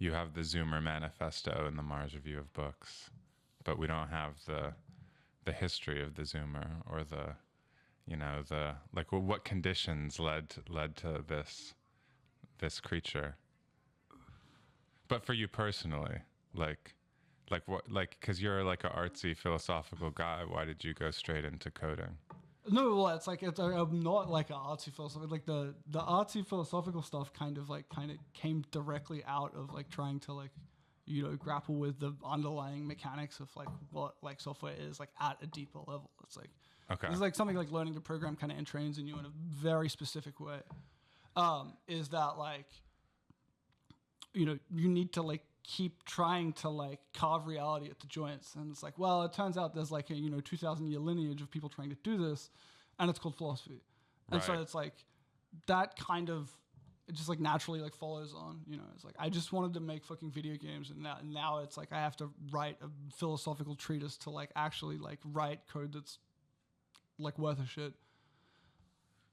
you have the Zoomer Manifesto and the Mars Review of Books, but we don't have the history of the Zoomer, or the, you know, the, like, well, what conditions led to this creature. But for you personally, like what, like, because you're like an artsy philosophical guy, why did you go straight into coding? No, well, I'm not like an artsy philosopher. Like the artsy philosophical stuff kind of came directly out of like trying to like, you know, grapple with the underlying mechanics of like what like software is like at a deeper level. It's like, okay, it's like something like learning to program kind of entrains in you in a very specific way. Is that like, you know, you need to like keep trying to like carve reality at the joints, and it's like, well, it turns out there's like a, you know, 2,000 year lineage of people trying to do this, and it's called philosophy. And so it's like that kind of, it just like naturally like follows on, you know. It's like I just wanted to make fucking video games, and now it's like I have to write a philosophical treatise to like actually like write code that's like worth a shit.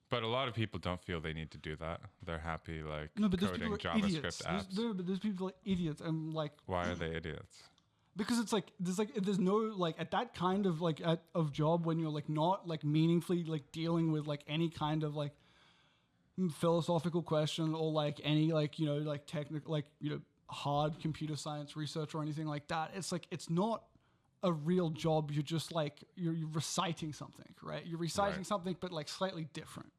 But a lot of people don't feel they need to do that. They're happy like but coding JavaScript apps. There's people like idiots, and like, why are they idiots? Because it's like there's no like at that kind of like of job when you're like not like meaningfully like dealing with like any kind of like philosophical question, or like any like, you know, like technical, like, you know, hard computer science research or anything like that. It's like, it's not a real job. You're just like, you're reciting something, right? You're reciting something, but like slightly different,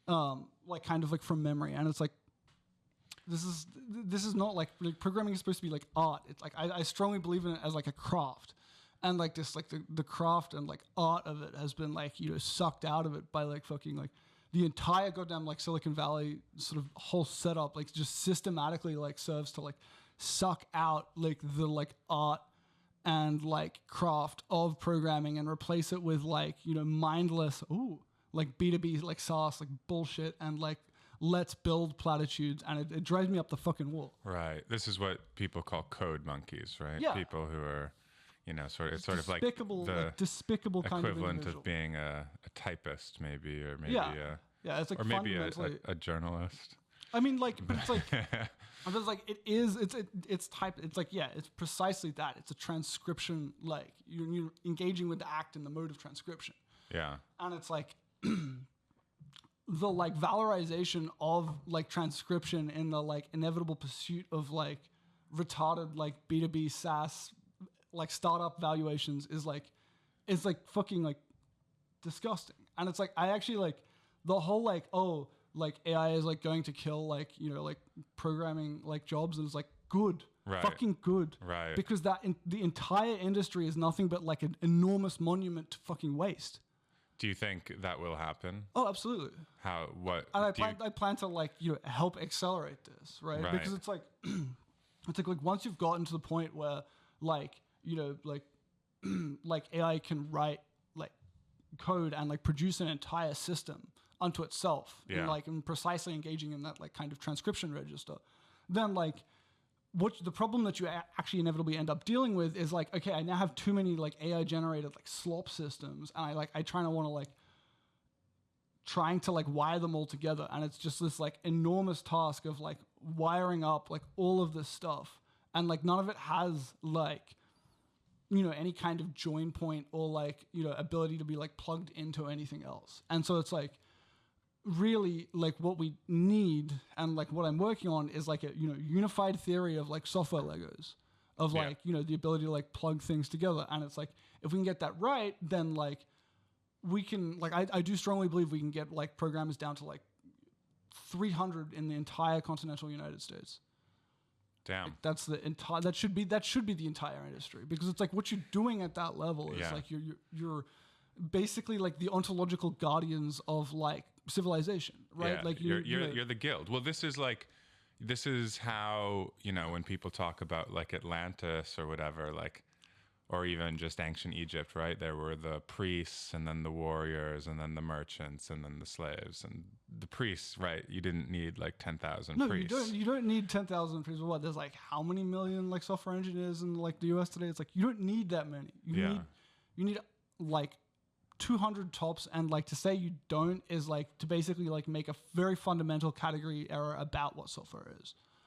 like kind of like from memory. And it's like, this is not like programming is supposed to be like art. It's like, I strongly believe in it as like a craft, and like this, like the craft and like art of it has been like, you know, sucked out of it by like fucking like the entire goddamn like Silicon Valley sort of whole setup, like just systematically like serves to like suck out like the like art and like craft of programming and replace it with like, you know, mindless, like B2B, like SaaS, like bullshit, and like let's build platitudes, and it drives me up the fucking wall. Right. This is what people call code monkeys, right? Yeah. People who are, you know, sort of despicable, like the despicable kind of equivalent of being a typist, maybe, or maybe it's like, or maybe a journalist. I mean, like, but it's like, it's type. It's like, yeah, it's precisely that. It's a transcription. Like you're engaging with the act and the mode of transcription. Yeah. And it's like the like valorization of like transcription in the like inevitable pursuit of like retarded like B2B SaaS like startup valuations is like, it's like fucking like disgusting. And it's like, I actually like the whole like, oh, like AI is like going to kill like, you know, like programming like jobs, and it's like good, fucking good, right? Because the entire industry is nothing but like an enormous monument to fucking waste. Do you think that will happen? Oh, absolutely. How? What? And I plan to like, you know, help accelerate this, right? Because it's like it's like once you've gotten to the point where like, you know, like like AI can write like code and like produce an entire system unto itself, and like and precisely engaging in that like kind of transcription register, then like what the problem that you actually inevitably end up dealing with is like, okay, I now have too many like AI generated like slop systems, and I trying to like wire them all together, and it's just this like enormous task of like wiring up like all of this stuff, and like none of it has like, you know, any kind of join point or like, you know, ability to be like plugged into anything else. And so it's like really like what we need, and like what I'm working on is like a, you know, unified theory of like software Legos of like, you know, the ability to like plug things together. And it's like, if we can get that right, then like we can like, I do strongly believe we can get like programmers down to like 300 in the entire continental United States. Damn. Like that's the entire, that should be the entire industry, because it's like what you're doing at that level is like you're basically like the ontological guardians of like civilization, right? Yeah, like you're the guild. Well, this is how, you know, when people talk about like Atlantis or whatever, like, or even just ancient Egypt, right? There were the priests, and then the warriors, and then the merchants, and then the slaves. And the priests, right? You didn't need like 10,000 priests. You don't need 10,000 priests. What? There's like how many million like software engineers in like the US today? It's like you don't need that many. You need like 200 tops, and like to say you don't is like to basically like make a very fundamental category error about what software is.